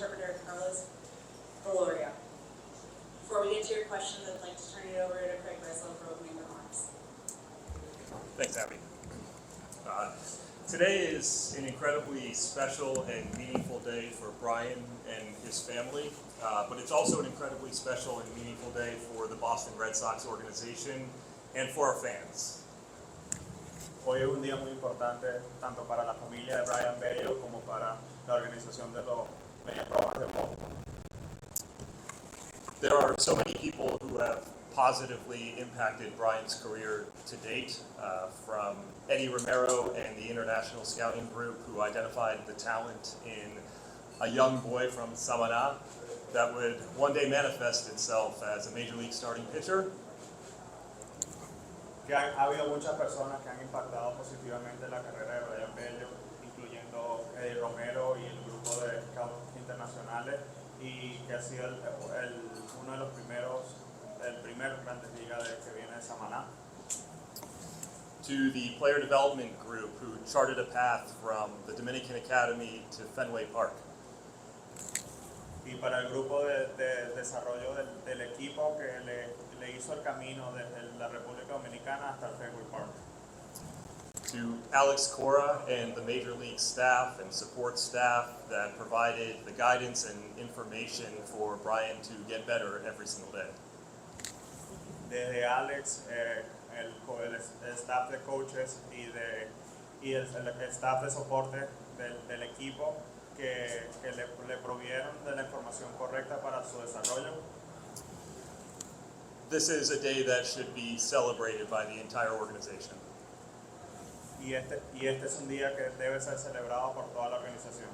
interpreter Carlos Valoria. Before we get to your questions, I'd like to turn it over to Craig Breslow for opening remarks. Thanks, Abby. Today is an incredibly special and meaningful day for Brayan and his family, but it's also an incredibly special and meaningful day for the Boston Red Sox organization and for our fans. Hoy es un día muy importante tanto para la familia de Brayan Bello como para la organización de los Medias Rojas de Boston. There are so many people who have positively impacted Brayan's career to date, from Eddie Romero and the International Scouting Group, who identified the talent in a young boy from Samaná that would one day manifest itself as a major league starting pitcher. Que ha habido muchas personas que han impactado positivamente la carrera de Brayan Bello, incluyendo Eddie Romero y el grupo de scouts internacionales, y que ha sido uno de los primeros, el primer Grandes Ligas que viene de Samaná. To the player development group who charted a path from the Dominican Academy to Fenway Park. Y para el grupo de desarrollo del equipo que le hizo el camino desde la República Dominicana hasta el Fenway Park. To Alex Cora and the Major League staff and support staff that provided the guidance and information for Brayan to get better every single day. Desde Alex, el staff de coaches y el staff de soporte del equipo que le provieron de la información correcta para su desarrollo. This is a day that should be celebrated by the entire organization. Y este es un día que debe ser celebrado por toda la organización.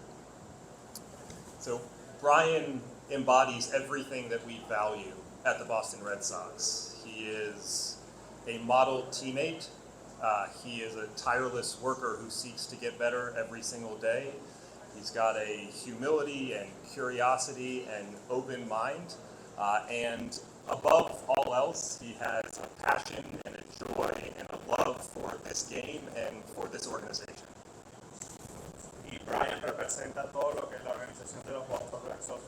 So Brayan embodies everything that we value at the Boston Red Sox. He is a model teammate. He is a tireless worker who seeks to get better every single day. He's got a humility and curiosity and open mind. And above all else, he has a passion and a joy and a love for this game and for this organization. Y Brayan representa todo lo que la organización de los Boston Red Sox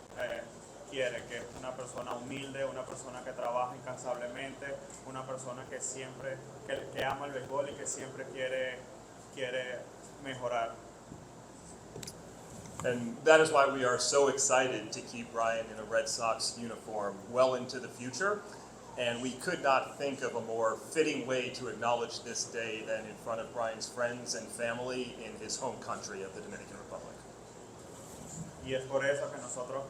quiere, que es una persona humilde, una persona que trabaja incansablemente, una persona que siempre que ama el béisbol y que siempre quiere mejorar. And that is why we are so excited to keep Brayan in a Red Sox uniform well into the future. And we could not think of a more fitting way to acknowledge this day than in front of Brayan's friends and family in his home country of the Dominican Republic. Y es por eso que nosotros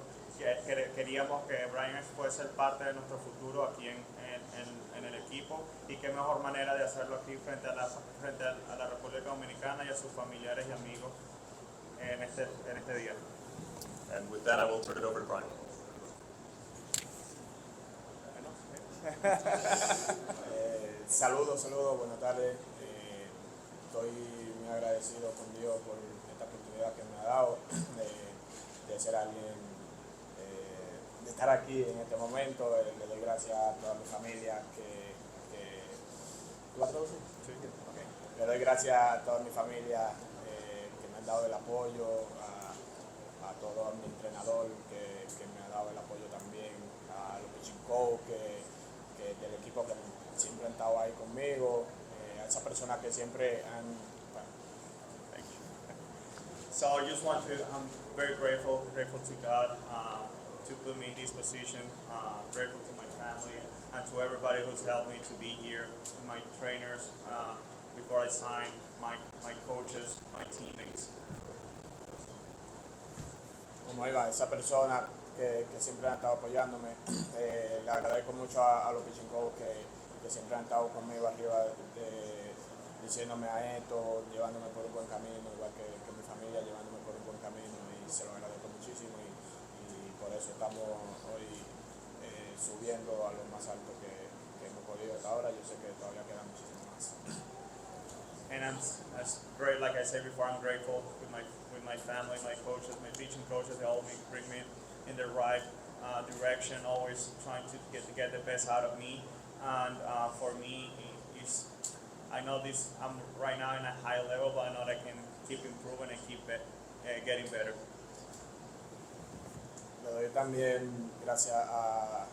queríamos que Brayan fuese parte de nuestro futuro aquí en el equipo, y qué mejor manera de hacerlo aquí frente a la República Dominicana y a sus familiares y amigos en este día. And with that, I will turn it over to Brayan. Saludos, buenas tardes. Estoy muy agradecido con Dios por esta oportunidad que me ha dado de ser alguien, de estar aquí en este momento. Le doy gracias a toda mi familia ¿Tú vas a traducir? Sí. Okay. Le doy gracias a toda mi familia que me han dado el apoyo, a todo mi entrenador que me ha dado el apoyo también, a los pitching coach del equipo que siempre han estado ahí conmigo, a esas personas que siempre han... Thank you. So I just want to, I'm very grateful to God to put me in this position, grateful to my family and to everybody who's helped me to be here, to my trainers before I signed, my coaches, my teammates. Como iba, esa persona que siempre han estado apoyándome, le agradezco mucho a los pitching coach que siempre han estado conmigo arriba, diciéndome a esto, llevándome por un buen camino, igual que mi familia, llevándome por un buen camino, y se lo agradezco muchísimo, y por eso estamos hoy subiendo a lo más alto que hemos podido hasta ahora. Yo sé que todavía queda muchísimo más. And as great, like I said before, I'm grateful with my family, my coaches, my pitching coaches. They all bring me in the right direction, always trying to get the best out of me. And for me, I know I'm right now in a high level, but I know that I can keep improving and keep getting better. también gracias a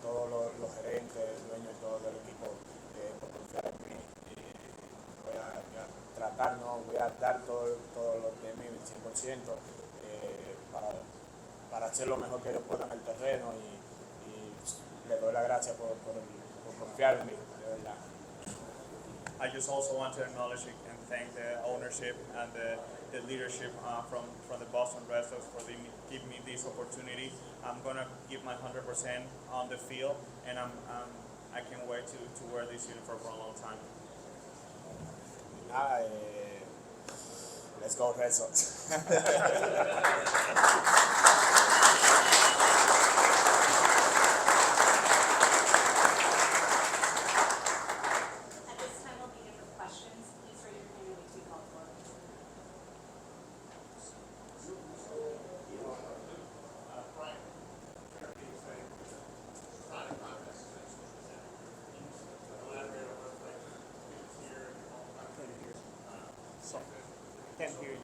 todos los gerentes, dueños y todo del equipo por confiar en mí. Voy a tratar, no, voy a dar todo lo de mí, 100%, para hacer lo mejor que yo pueda en el terreno y le doy las gracias por confiar en mí, de verdad. I just also want to acknowledge and thank the ownership and the leadership from the Boston Red Sox for giving me this opportunity. I'm gonna give my 100% on the field, and I can't wait to wear this uniform for a long time. Nada, let's go Red Sox. At this time, we'll begin with questions. Please raise your hand and wait to be called for. Can't hear you.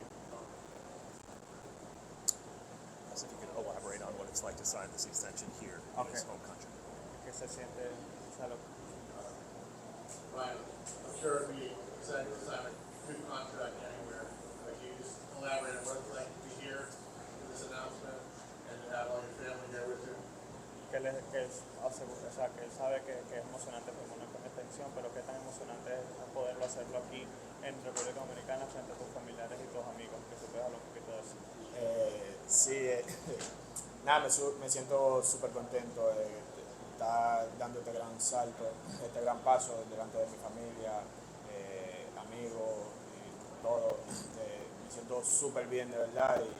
So if you could elaborate on what it's like to sign this extension here in his home country. ¿Qué se siente? Salo? Ryan, I'm sure it'd be exciting to sign a good contract anywhere. But you just elaborate on what it's like to be here for this announcement and to have all your family here with you. O sea, que él sabe que es emocionante firmar una extensión, pero que tan emocionante es poderlo hacerlo aquí en República Dominicana frente a tus familiares y tus amigos, que se pueda hablar un poquito de eso. Sí, nada, me siento súper contento de estar dando este gran salto, este gran paso delante de mi familia, amigos y todo. Me siento súper bien de verdad y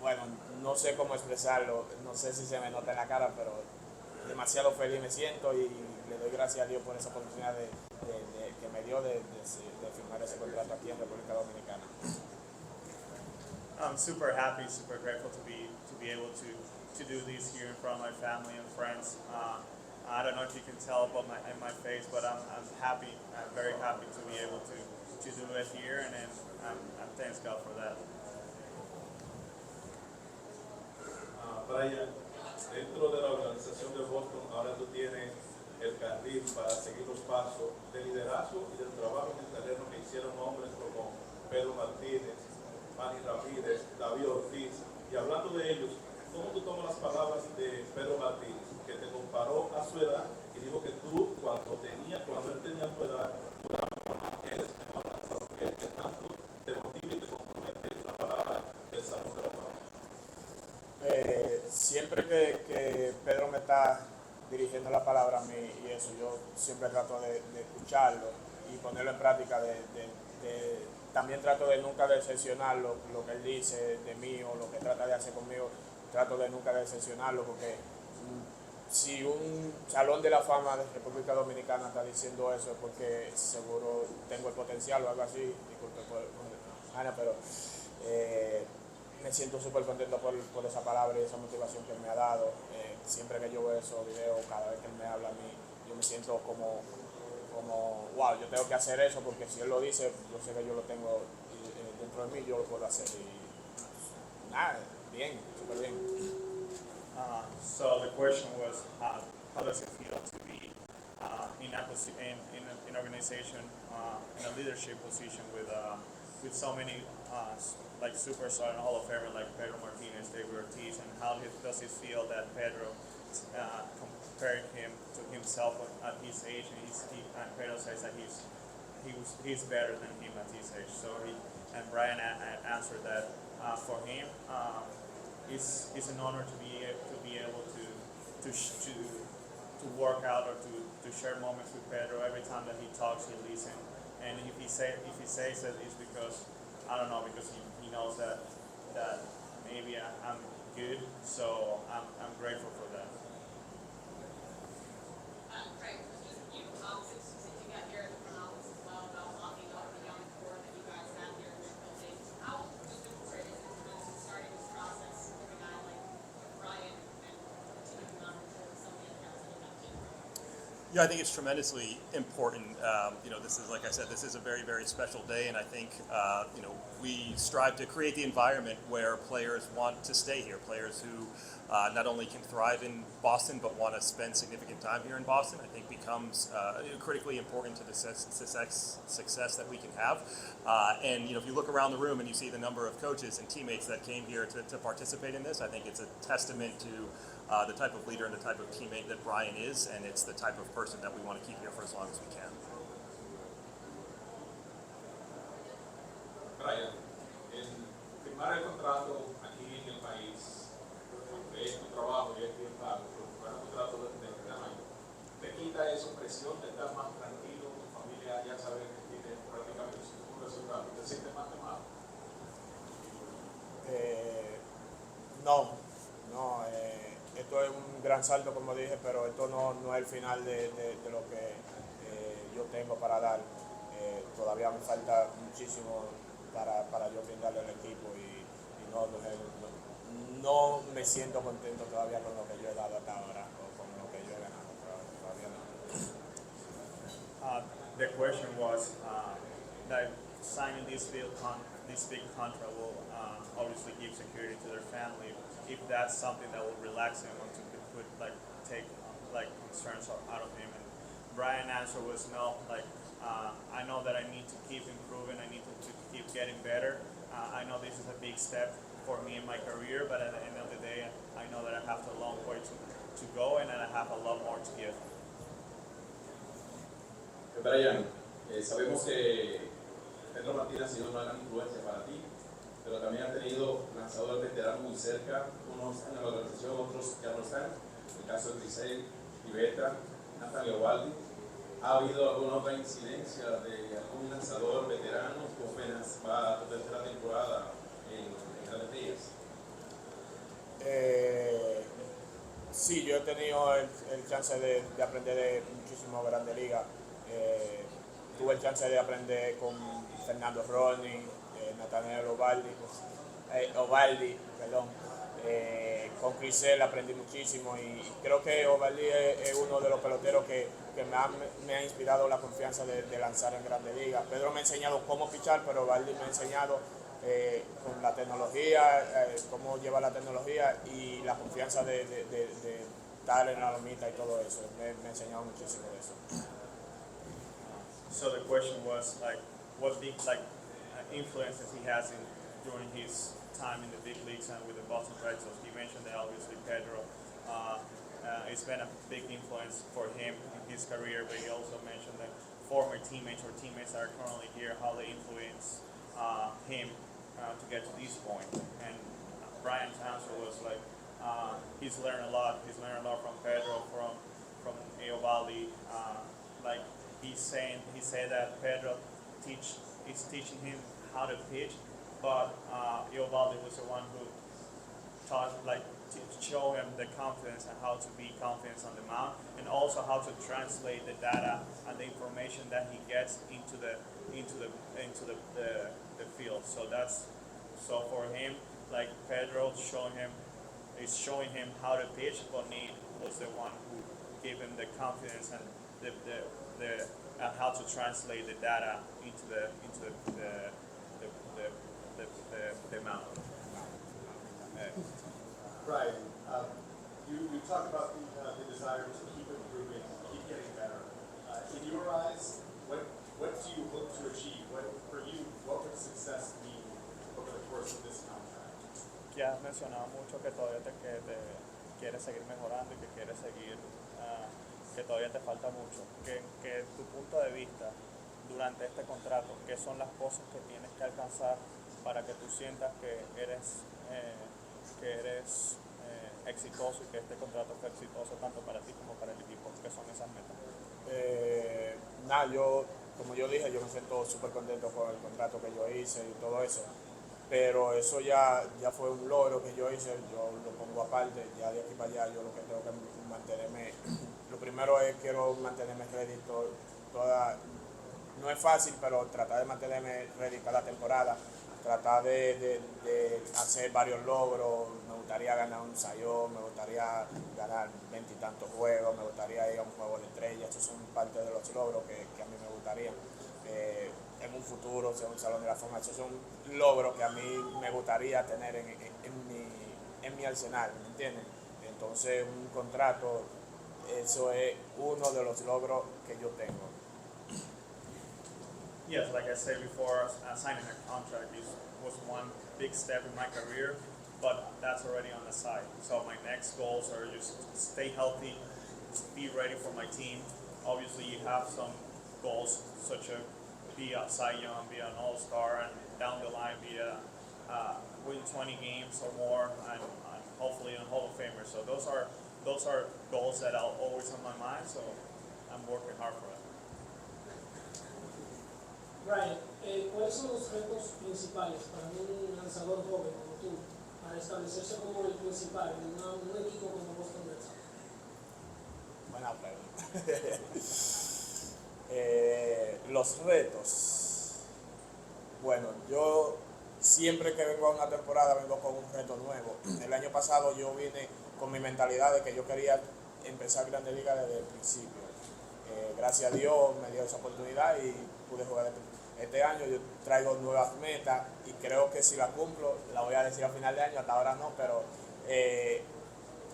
bueno, no sé cómo expresarlo, no sé si se me nota en la cara, pero demasiado feliz me siento y le doy gracias a Dios por esa oportunidad que me dio de firmar ese contrato aquí en República Dominicana. I'm super happy, super grateful to be able to do this here in front of my family and friends. I don't know if you can tell by my face, but I'm happy. I'm very happy to be able to do it here, and I'm thanks God for that. Brayan, dentro de la organización de Boston, ahora tú tienes el carril para seguir los pasos de liderazgo y del trabajo en el terreno que hicieron hombres como Pedro Martínez, Manny Ramírez, David Ortiz. Y hablando de ellos, ¿cómo tú tomas las palabras de Pedro Martínez, que te comparó a su edad y dijo que tú, cuando él tenía tu edad, eres mejor que tanto te motiva y te compromete la palabra del Salón de la Fama? Siempre que Pedro me está dirigiendo la palabra a mí y eso, yo siempre trato de escucharlo y ponerlo en práctica, también trato de nunca decepcionar lo que él dice de mí o lo que trata de hacer conmigo, trato de nunca decepcionarlo porque si un Salón de la Fama de República Dominicana está diciendo eso es porque seguro tengo el potencial o algo así, disculpe Ana, pero me siento súper contento por esa palabra y esa motivación que él me ha dado. Siempre que yo veo esos videos, cada vez que él me habla a mí, yo me siento como wow, yo tengo que hacer eso porque si él lo dice, yo sé que yo lo tengo dentro de mí, yo lo puedo hacer. Y nada, bien, súper bien. So the question was, how does it feel to be in an organization in a leadership position with so many like superstars and Hall of Famer like Pedro Martinez, David Ortiz, and how does it feel that Pedro compared him to himself at his age, and Pedro says that he's better than him at his age. So and Brayan answered that for him, it's an honor to be able to work out or to share moments with Pedro. Every time that he talks, he listens, and if he says that, it's because I don't know, because he knows that maybe I'm good. So I'm grateful for that. Craig, since you got here in the front office as well, about talking about the young core that you guys have here in your building, how just important is it starting this process with a guy like Brayan and continuing on with some of the other guys that you have here? Yeah, I think it's tremendously important. This is, like I said, this is a very, very special day, and I think, we strive to create the environment where players want to stay here, players who not only can thrive in Boston, but want to spend significant time here in Boston, I think becomes critically important to the success that we can have. If you look around the room and you see the number of coaches and teammates that came here to participate in this, I think it's a testament to the type of leader and the type of teammate that Brayan is, and it's the type of person that we want to keep here for as long as we can. Brayan, el firmar el contrato aquí en el país, es tu trabajo y es bien pago, pero firmar un contrato de gran año, te quita esa presión de estar más tranquilo, tu familia ya sabe que tiene prácticamente un resultado, te sientes más quemado. No, esto es un gran salto, como dije, pero esto no es el final de lo que yo tengo para dar. Todavía me falta muchísimo para yo brindarle al equipo y no me siento contento todavía con lo que yo he dado hasta ahora o con lo que yo he ganado, todavía no. The question was that signing this big contract will obviously give security to their family. If that's something that will relax him or to take concerns out of him. And Brayan's answer was no. I know that I need to keep improving. I need to keep getting better. I know this is a big step for me in my career, but at the end of the day, I know that I have a long way to go and that I have a lot more to give. Brayan, sabemos que Pedro Martínez ha sido una gran influencia para ti, pero también ha tenido lanzadores veteranos muy cerca, unos están en la organización, otros ya no están. El caso de Grisel, Iveta, Nathan Eovaldi. ¿Ha habido alguna otra incidencia de algún lanzador veterano que apenas va a tu tercera temporada en Grandes Ligas? Sí, yo he tenido el chance de aprender de muchísimo Grandes Ligas. Tuve el chance de aprender con Fernando Rodney, Nathaniel Eovaldi, con Grisel aprendí muchísimo y creo que Eovaldi es uno de los peloteros que me ha inspirado la confianza de lanzar en Grandes Ligas. Pedro me ha enseñado cómo pichar, pero Eovaldi me ha enseñado con la tecnología, cómo llevar la tecnología y la confianza de estar en la lomita y todo eso. Me ha enseñado muchísimo de eso. So the question was what big influences he has during his time in the big leagues and with the Boston Red Sox. You mentioned that obviously Pedro. It's been a big influence for him in his career, but he also mentioned that former teammates or teammates that are currently here, how they influence him to get to this point. And Brayan's answer was he's learned a lot. He's learned a lot from Pedro, from Eovaldi. He said that Pedro is teaching him how to pitch, but Eovaldi was the one who taught, to show him the confidence and how to be confident on the mound, and also how to translate the data and the information that he gets into the field. So for him, Pedro is showing him how to pitch, but Nate was the one who gave him the confidence and how to translate the data into the mound. Right. You talk about the desire to keep improving, keep getting better. In your eyes, what do you hope to achieve? What would success mean over the course of this contract? Ya has mencionado mucho que todavía te quieres seguir mejorando y que quieres seguir, que todavía te falta mucho. Que tu punto de vista durante este contrato, ¿qué son las cosas que tienes que alcanzar para que tú sientas que eres exitoso y que este contrato fue exitoso tanto para ti como para el equipo? ¿Qué son esas metas? Como yo dije, yo me siento súper contento con el contrato que yo hice y todo eso, pero eso ya fue un logro que yo hice, yo lo pongo aparte, ya de aquí para allá yo lo que tengo que mantenerme, lo primero es quiero mantenerme ready no es fácil, pero tratar de mantenerme ready cada temporada, tratar de hacer varios logros, me gustaría ganar un sayón, me gustaría ganar 20 y tantos juegos, me gustaría ir a un juego de estrellas. Esos son parte de los logros que a mí me gustaría. En un futuro ser un salón de la fama, esos son logros que a mí me gustaría tener en mi arsenal, ¿me entienden? Entonces un contrato, eso es uno de los logros que yo tengo. Yes, like I said before, signing a contract was one big step in my career, but that's already on the side. So my next goals are just stay healthy, be ready for my team. Obviously, you have some goals such as be a Cy Young, be an All-Star, and down the line be a win 20 games or more, and hopefully a Hall of Famer. So those are goals that are always on my mind. So I'm working hard for it. Brayan, ¿cuáles son los retos principales para un lanzador joven como tú para establecerse como el principal en un equipo como Boston Red Sox? Buena pregunta. Los retos. Bueno, yo siempre que vengo a una temporada vengo con un reto nuevo. El año pasado yo vine con mi mentalidad de que yo quería empezar Grandes Ligas desde el principio. Gracias a Dios me dio esa oportunidad y pude jugar este año. Yo traigo nuevas metas y creo que si la cumplo, la voy a decir a final de año, hasta ahora no, pero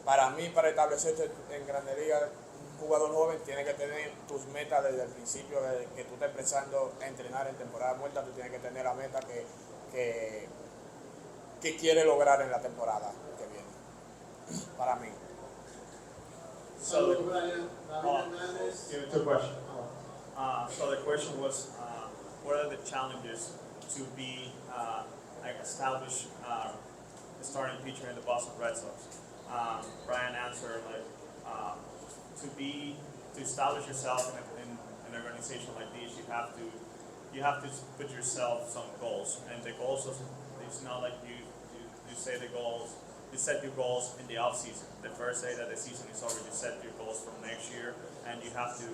para mí, para establecerte en Grandes Ligas, un jugador joven tiene que tener tus metas desde el principio, desde que tú estés empezando a entrenar en temporada muerta, tú tienes que tener la meta que quiere lograr en la temporada que viene, para mí. Saludos, Brian. David Oh, Hernández. give it two questions. So the question was, what are the challenges to be like established starting pitcher in the Boston Red Sox? Brian answered like to establish yourself in an organization like this, you have to put yourself some goals, and the goals it's not like you say the goals. You set your goals in the off season. The first day that the season is over, you set your goals from next year, and you have to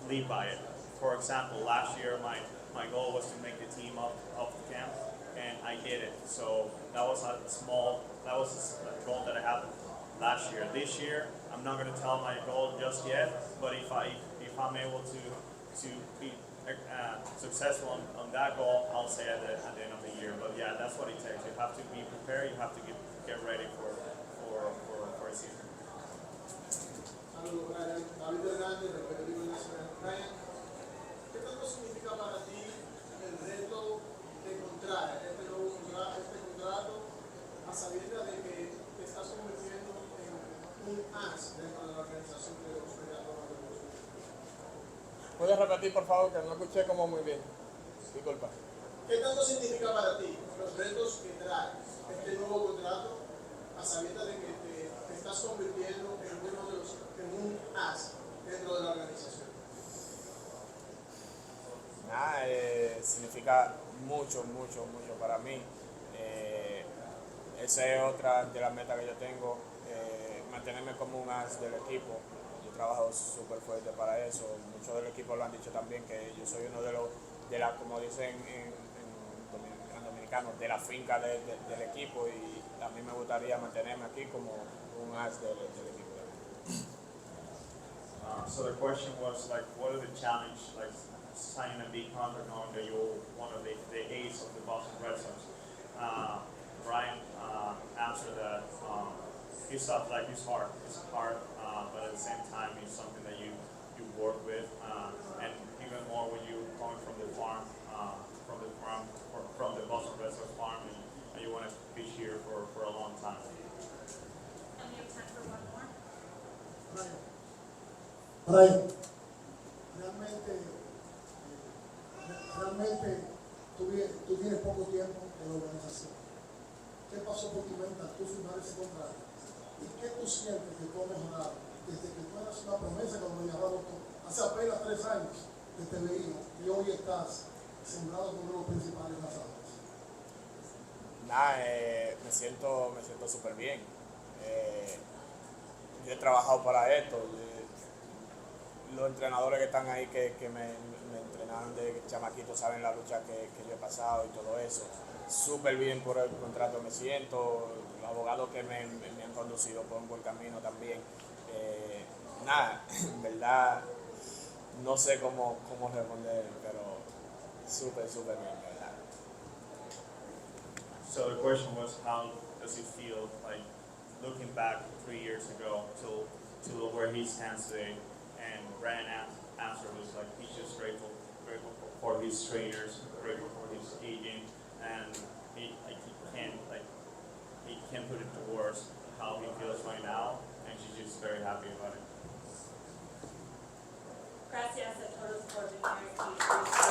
lead by it. For example, last year my goal was to make the team up the camp, and I did it. So that was a goal that I had last year. This year, I'm not going to tell my goal just yet, but if I'm able to be successful on that goal, I'll say at the end of the year. But yeah, that's what it takes. You have to be prepared. You have to get ready for a season. Saludos, Brian. David Hernández, del periódico nacional. Brian, ¿qué tanto significa para ti el reto de encontrar este contrato a sabiendas de que te estás convirtiendo en un as dentro de la organización de los Medianos de Boston? ¿Puedes repetir, por favor, que no escuché como muy bien? Disculpa. ¿Qué tanto significa para ti los retos que trae este nuevo contrato a sabiendas de que te estás convirtiendo en un as dentro de la organización? Nada, significa mucho para mí. Esa es otra de las metas que yo tengo, mantenerme como un as del equipo. Yo trabajo súper fuerte para eso. Muchos del equipo lo han dicho también, que yo soy uno como dicen en dominicano, de la finca del equipo, y a mí me gustaría mantenerme aquí como un as del equipo. So the question was like, what are the challenges like signing a big contract knowing that you're one of the ace of the Boston Red Sox? Brian answered that it's tough, like it's hard, but at the same time it's something that you work with, and even more when you're coming from the farm, from the Boston Red Sox farm, and you want to pitch here for a long time. And we have time for one more. Brayan, realmente tú tienes poco tiempo en la organización. ¿Qué pasó por tu mente al tú firmar ese contrato? ¿Y qué tú sientes que tú has mejorado desde que tú eras una promesa cuando me llamaron hace apenas 3 años que te veía y hoy estás sembrado como uno de los principales lanzadores? Nada, me siento súper bien. Yo he trabajado para esto. Los entrenadores que están ahí que me entrenaron entrenaron de chamaquito, saben la lucha que yo he pasado y todo eso. Súper bien por el contrato me siento, los abogados que me han conducido por un buen camino también. Nada, en verdad no sé cómo responder, pero súper bien, ¿verdad? So the question was, how does he feel like looking back 3 years ago to where he stands today? And Brayan's answer was like he's just grateful for his trainers, grateful for his agent, and he can't put into words how he feels right now, and she's just very happy about it. Gracias a todos por venir aquí.